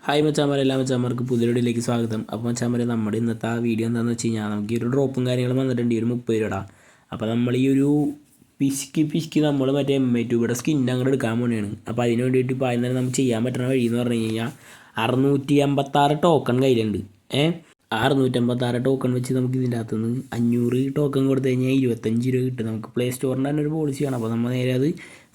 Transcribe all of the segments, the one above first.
Hi മച്ചാമാരെ, എല്ലാ മച്ചാമാർക്ക് പുതിയ വീഡിയോയിലേക്ക് സ്വാഗതം. അപ്പോൾ മച്ചാമാരെ, നമ്മുടെ ഇന്നത്തെ ആ വീഡിയോ എന്താണെന്ന് വെച്ച് കഴിഞ്ഞാൽ നമുക്ക് ഈ ഒരു ഡ്രോപ്പും കാര്യങ്ങളും വന്നിട്ടുണ്ട്, ഈ ഒരു 30 രൂപ. അപ്പോൾ നമ്മൾ ഈ ഒരു പിശുക്കി നമ്മൾ മറ്റേ M2 സ്കിൻ അങ്ങോട്ട് എടുക്കാൻ പോവുകയാണ്. അപ്പോൾ അതിന് വേണ്ടിയിട്ട് ഇപ്പോൾ ആദ്യം തന്നെ നമുക്ക് ചെയ്യാൻ പറ്റുന്ന വഴി എന്ന് പറഞ്ഞു കഴിഞ്ഞാൽ 656 ടോക്കൺ കയ്യിലുണ്ട്. 656 ടോക്കൺ വെച്ച് നമുക്ക് ഇതിൻ്റെ അകത്തുനിന്ന് 500 ടോക്കൺ കൊടുത്തു കഴിഞ്ഞാൽ 25 രൂപ കിട്ടും. നമുക്ക് പ്ലേ സ്റ്റോറിൻ്റെ തന്നെ ഒരു പോളിസിയാണ്. അപ്പോൾ നമ്മൾ നേരെ അത്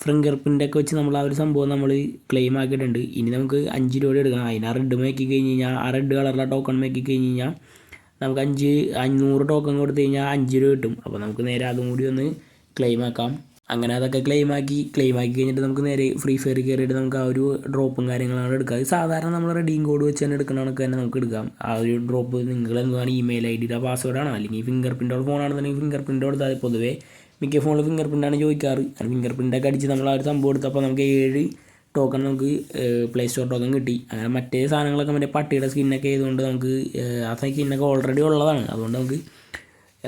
ഫിംഗർ പ്രിൻ്റൊക്കെ വെച്ച് നമ്മൾ ആ ഒരു സംഭവം നമ്മൾ ക്ലെയിം ആക്കിയിട്ടുണ്ട്. ഇനി നമുക്ക് 5 രൂപ എടുക്കണം. അതിന് ആ റെഡ് മേക്കി കഴിഞ്ഞ് കഴിഞ്ഞാൽ ആ റെഡ് കളറിലെ ടോക്കൺ മേക്കി കഴിഞ്ഞ് കഴിഞ്ഞാൽ നമുക്ക് 500 ടോക്കൺ കൊടുത്തു കഴിഞ്ഞാൽ 5 രൂപ കിട്ടും. അപ്പോൾ നമുക്ക് നേരെ അതും കൂടി ഒന്ന് ക്ലെയിം ആക്കാം. അങ്ങനെ അതൊക്കെ ക്ലെയിം ആക്കി കഴിഞ്ഞിട്ട് നമുക്ക് നേരെ ഫ്രീ ഫയർ കയറിയിട്ട് നമുക്ക് ആ ഒരു ഡ്രോപ്പും കാര്യങ്ങളാണ് എടുക്കുക. അത് സാധാരണ നമ്മൾ റെഡീം കോഡ് വെച്ച് തന്നെ എടുക്കുന്ന കണക്ക് തന്നെ നമുക്ക് എടുക്കാം. ആ ഒരു ഡ്രോപ്പ് നിങ്ങൾ എന്താണ് ഇമെയിൽ ID പാസ്വേഡാണ്, അല്ലെങ്കിൽ ഫിംഗർ പ്രിൻ്റോട് ഫോണാണെന്നുണ്ടെങ്കിൽ ഫിംഗർ പ്രിൻ്റ് കൊടുത്താൽ പൊതുവേ മിക്ക ഫോണിൽ ഫിംഗർ പ്രിൻ്റാണ് ചോദിക്കാറ്. ഫിംഗർ പ്രിൻ്റൊക്കെ അടിച്ച് നമ്മൾ ആ ഒരു സംഭവം എടുത്തപ്പോൾ നമുക്ക് 7 ടോക്കൺ നമുക്ക് പ്ലേ സ്റ്റോർ ടോക്കൺ കിട്ടി. അങ്ങനെ മറ്റേ സാധനങ്ങളൊക്കെ മറ്റേ പട്ടിയുടെ സ്കിന്നൊക്കെ ആയതുകൊണ്ട് നമുക്ക് ആ സ്കിന്നൊക്കെ ഓൾറെഡി ഉള്ളതാണ്. അതുകൊണ്ട് നമുക്ക്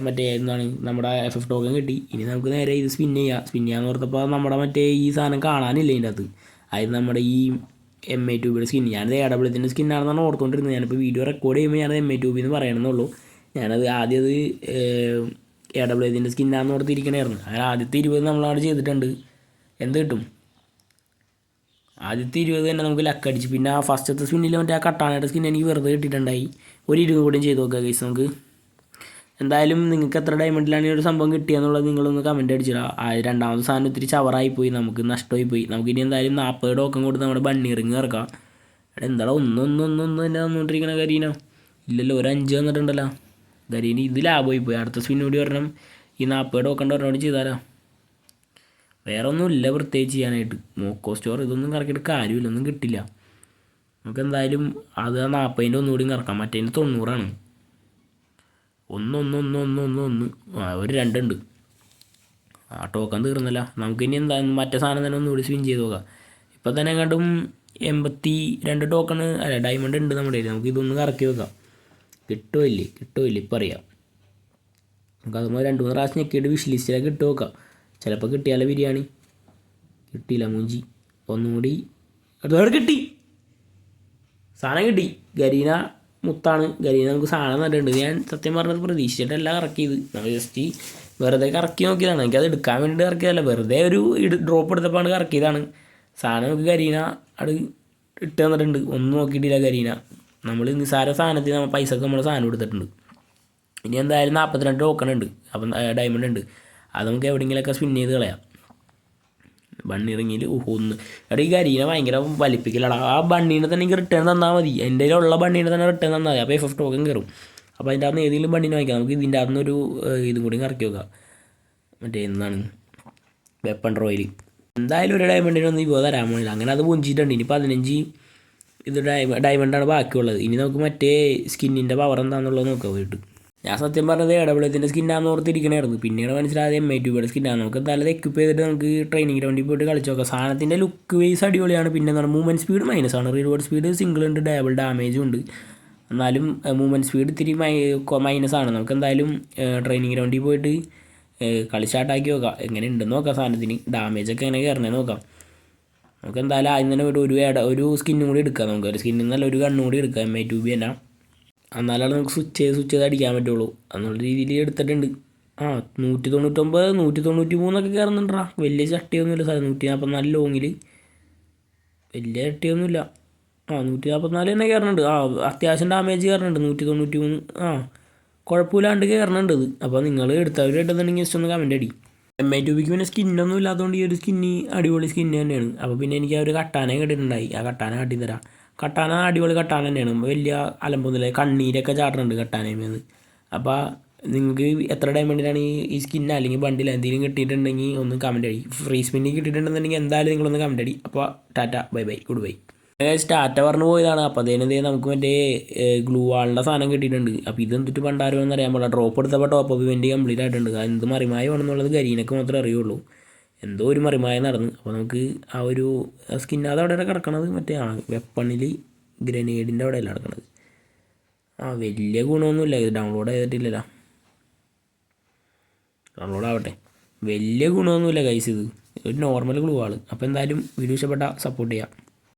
മറ്റേ എന്താണ് നമ്മുടെ FF ടോക്കൺ കിട്ടി. ഇനി നമുക്ക് നേരെ ഇത് സ്പിൻ ചെയ്യാമെന്ന് ഓർത്തപ്പോൾ നമ്മുടെ മറ്റേ ഈ സാധനം കാണാനില്ല ഇതിൻ്റെ അകത്ത്. അതായത് നമ്മുടെ ഈ M2 സ്കിൻ, ഞാനത് AWത്തിൻ്റെ സ്കിന്നാണെന്നാണ് ഓർത്തുകൊണ്ടിരുന്നത്. ഞാനിപ്പോൾ വീഡിയോ റെക്കോർഡ് ചെയ്യുമ്പോൾ ഞാനത് M2 എന്ന് പറയണമെന്നുള്ളൂ. ഞാനത് ആദ്യം അത് AWത്തിൻ്റെ സ്കിന്നാണെന്ന് ഓർത്തിരിക്കണമായിരുന്നു. അങ്ങനെ ആദ്യത്തെ 20 നമ്മളവിടെ ചെയ്തിട്ടുണ്ട്. എന്ത് കിട്ടും? ആദ്യത്തെ 20 തന്നെ നമുക്ക് ലക്കടിച്ച്. പിന്നെ ആ ഫസ്റ്റത്തെ സ്പിന്നിൽ മറ്റേ ആ കട്ടാനയുടെ സ്കിൻ എനിക്ക് വെറുതെ കിട്ടിയിട്ടുണ്ടായി. ഒരു 20 കൂടിയും ചെയ്ത് നോക്കുക ഗൈസ്. നമുക്ക് എന്തായാലും നിങ്ങൾക്ക് എത്ര ഡയമണ്ടിലാണ് ഈ ഒരു സംഭവം കിട്ടിയെന്നുള്ളത് നിങ്ങളൊന്ന് കമൻറ്റ് അടിച്ചിടാം. രണ്ടാമത്തെ സാധനം ഇത്തിരി ചവറായിപ്പോയി, നമുക്ക് നഷ്ടമായി പോയി. നമുക്കിനി എന്തായാലും 40 ടോക്കൺ കൊടുത്ത് നമ്മുടെ ബണ്ണി റിങ് ഇറക്കാം. എന്താടാ ഒന്ന് തന്നെ തന്നുകൊണ്ടിരിക്കണ കരീന? ഇല്ലല്ലോ, ഒരു 5 തന്നിട്ടുണ്ടല്ലോ കരീന. ഇത് ലാഭമായി പോയി. അടുത്ത സ്പിൻ കൂടി പറഞ്ഞാൽ ഈ 40 ടോക്കൺ പറഞ്ഞോട് ചെയ്താലോ. വേറെ ഒന്നുമില്ല പ്രത്യേകിച്ച് ചെയ്യാനായിട്ട്. മോക്കോ സ്റ്റോർ ഇതൊന്നും കറക്കിയിട്ട് കാര്യമില്ല, ഒന്നും കിട്ടില്ല. നമുക്ക് എന്തായാലും അത് ആ 40ൻ്റെ ഒന്നുകൂടി കറക്കാം. മറ്റേതിന് 90ആണ്. ഒന്ന് ഒരു 2 ഉണ്ട്. ആ ടോക്കൺ തീർന്നില്ല. നമുക്കിനി എന്താ മറ്റേ സാധനം തന്നെ ഒന്നുകൂടി സ്പിൻ ചെയ്ത് നോക്കാം. ഇപ്പം തന്നെ കണ്ടും 82 ടോക്കൺ അല്ല ഡയമണ്ട് ഉണ്ട് നമ്മുടെ കയ്യിൽ. നമുക്ക് ഇതൊന്ന് കറക്കി വെക്കാം. കിട്ടുമില്ലേ ഇപ്പം അറിയാം. നമുക്ക് അതുപോലെ 2-3 പ്രാവശ്യം ഞെക്കിയിട്ട് വിഷ് ലിസ്റ്റിലൊക്കെ ഇട്ട് നോക്കാം. ചിലപ്പോൾ കിട്ടിയാലോ ബിരിയാണി. കിട്ടിയില്ല മൂഞ്ചി. ഒന്നുകൂടി അതോടെ കിട്ടി, സാധനം കിട്ടി. ഗരീന മുത്താണ്. ഗരീന നമുക്ക് സാധനം നല്ലുണ്ട്. ഞാൻ സത്യം പറഞ്ഞത് പ്രതീക്ഷിച്ചിട്ടല്ല കറക്കിയത്. നമ്മൾ ജസ്റ്റ് വെറുതെ കറക്കി നോക്കിയതാണ്. എനിക്കത് എടുക്കാൻ വേണ്ടിയിട്ട് കറക്കിയതല്ല, വെറുതെ ഒരു ഡ്രോപ്പ് എടുത്തപ്പോൾ കറക്കിയതാണ്. സാധനം നമുക്ക് ഗരീന അത് ഇട്ട് തന്നിട്ടുണ്ട്. ഒന്നും നോക്കിയിട്ടില്ല ഗരീന. നമ്മൾ നിസ്സാര സാധനത്തിൽ നമ്മൾ പൈസക്ക് നമ്മൾ സാധനം എടുത്തിട്ടുണ്ട്. ഇനി എന്തായാലും 42 ടോക്കൺ ഉണ്ട്. അപ്പം ഡയമണ്ട് ഉണ്ട്. അത് നമുക്ക് എവിടെയെങ്കിലുമൊക്കെ സ്പിൻ ചെയ്ത് കളയാം. ബണ്ണി റിങ്ങിൽ ഒന്ന് എടാ ഈ ഗരീനെ ഭയങ്കര വലിപ്പിക്കലാണ്. ആ ബണ്ണീനെ തന്നെ എനിക്ക് റിട്ടേൺ തന്നാൽ മതി. എൻ്റെ കയ്യിലുള്ള ബണ്ണീനെ തന്നെ റിട്ടേൺ തന്നാൽ മതി. അപ്പോൾ FF ടോക്കൺ കയറും. അപ്പോൾ അതിൻ്റെ അകത്ത് ഏതെങ്കിലും ബണ്ണീനെ വാങ്ങിക്കാം. നമുക്ക് ഇതിൻ്റെ അകത്തുനിന്നൊരു ഇതും കൂടി കറക്കി വെക്കാം. മറ്റേ എന്താണ് വെപ്പൺ റോയിൽ. എന്തായാലും ഒരു ഡയമണ്ടിനൊന്നും ഇപ്പോൾ തരാൻ പോണില്ല. അങ്ങനെ അത് പൊഞ്ചിട്ടുണ്ട്. ഇനി 15 ഇത് ഡയമണ്ടാണ് ബാക്കിയുള്ളത്. ഇനി നമുക്ക് മറ്റേ സ്കിന്നിൻ്റെ പവർ എന്താണെന്നുള്ളത് നോക്കാം പോയിട്ട്. ഞാൻ സത്യം പറഞ്ഞത് AWത്തിൻ്റെ സ്കിന്നാന്ന് ഓർത്തിരിക്കണമായിരുന്നു. പിന്നീട് മനസ്സിലായത് M2 സ്കിന്നാണ്. നമുക്ക് എന്തായാലും എക്യുപ്പ് ചെയ്തിട്ട് നമുക്ക് ട്രെയിനിങ് ഗ്രൗണ്ടിൽ പോയിട്ട് കളിച്ച് നോക്കാം. സാധനത്തിൻ്റെ ലുക്ക് വൈസ് അടിപൊളിയാണ്. പിന്നെ എന്താണ് മൂവ്മെൻറ്റ് സ്പീഡ് -ആണ്. റിവാർഡ് സ്പീഡ് സിംഗിൾ ഉണ്ട്, ഡബിൾ ഡാമേജും ഉണ്ട്. എന്നാലും മൂവ്മെൻറ്റ് സ്പീഡ് ഇത്തിരി -ആണ്. നമുക്ക് എന്തായാലും ട്രെയിനിങ് ഗ്രൗണ്ടിൽ പോയിട്ട് കളി സ്റ്റാർട്ടാക്കി നോക്കാം. എങ്ങനെ ഉണ്ടെന്ന് നോക്കാം. സാധനത്തിന് ഡാമേജൊക്കെ എങ്ങനെ കയറണേന്ന് നോക്കാം. നമുക്ക് എന്തായാലും ആദ്യം തന്നെ ഒരു സ്കിന്നും കൂടി എടുക്കാം. നമുക്ക് ഒരു സ്കിന്നിൽ നിന്നല്ല ഒരു ഗണ്ണും കൂടി എടുക്കാം. M2 തന്നെ. എന്നാലാണ് നമുക്ക് സ്വിച്ച് ചെയ്ത് അടിക്കാൻ പറ്റുള്ളൂ. എന്നുള്ള രീതിയിൽ എടുത്തിട്ടുണ്ട്. 199 193 കയറുന്നുണ്ടാ. വലിയ ചട്ടിയൊന്നുമില്ല സാർ. 144 ലോങ്ങിൽ വലിയ ചട്ടിയൊന്നുമില്ല. 144 തന്നെ കയറുന്നുണ്ട്. അത്യാവശ്യം ഡാമേജ് കയറുന്നുണ്ട്. 193 കുഴപ്പമില്ലാണ്ട് കയറുന്നുണ്ട് ഇത്. അപ്പോൾ നിങ്ങൾ എടുത്തവരായിട്ടുണ്ടെങ്കിൽ ജസ്റ്റ് ഒന്ന് കമൻറ്റ് അടി. M2 പിന്നെ സ്കിന്നൊന്നും ഇല്ലാത്തതുകൊണ്ട് ഈ ഒരു സ്കിന്ന് അടിപൊളി സ്കിന്ന് തന്നെയാണ്. അപ്പോൾ പിന്നെ എനിക്ക് ആ ഒരു കട്ടാന കിട്ടിയിട്ടുണ്ടായി. ആ കട്ടാന കാട്ടിത്തരാം. കട്ടാന അടിപൊളി കട്ടാന തന്നെയാണ്. വലിയ അലമ്പൊന്നുമില്ല. കണ്ണീരൊക്കെ ചാടുന്നുണ്ട് കട്ടാനയിൽ. അപ്പോൾ നിങ്ങൾക്ക് എത്ര ഡയമണ്ടിലാണ് ഈ സ്കിന്ന അല്ലെങ്കിൽ ബണ്ടിൽ എന്തെങ്കിലും കിട്ടിയിട്ടുണ്ടെങ്കിൽ ഒന്ന് കമൻറ്റ് അടി. ഫ്രീ സ്പിന്നിൽ കിട്ടിയിട്ടുണ്ടെന്നുണ്ടെങ്കിൽ എന്തായാലും നിങ്ങളൊന്ന് കമൻറ്റ് അടി. അപ്പോൾ Tata bye good bye. Tata പറഞ്ഞു പോയതാണ്. അപ്പോൾ അതേനെ നമുക്ക് മറ്റേ ഗ്ലൂ വാളിൻ്റെ സാധനം കിട്ടിയിട്ടുണ്ട്. അപ്പോൾ ഇത് എന്തിട്ട് പണ്ടാരോന്ന് അറിയാൻ പാടില്ല. ഡ്രോപ്പ് എടുത്തപ്പോൾ ടോപ്പ് അപ്പ് ഇവൻ്റ് കംപ്ലീറ്റ് ആയിട്ടുണ്ട്. എന്ത് മറിമായമാണെന്നുള്ളത് ഗരീനൊക്കെ മാത്രമേ അറിയുള്ളൂ. എന്തോ ഒരു മറിമായ നടന്ന്. അപ്പോൾ നമുക്ക് ആ ഒരു സ്കിൻ അതവിടെ കിടക്കണത് മറ്റേ വെപ്പണിൽ ഗ്രനേഡിൻ്റെ അവിടെയല്ല കിടക്കണത്. വലിയ ഗുണമൊന്നുമില്ല. ഇത് ഡൗൺലോഡ് ചെയ്തിട്ടില്ലല്ലോ. ഡൗൺലോഡ് ആവട്ടെ. വലിയ ഗുണമൊന്നുമില്ല ഗൈസ്. ഇത് ഒരു നോർമൽ ഗ്ലൂ ആൾ. അപ്പോൾ എന്തായാലും വീഡിയോ ഇഷ്ടപ്പെട്ടാൽ സപ്പോർട്ട് ചെയ്യാം.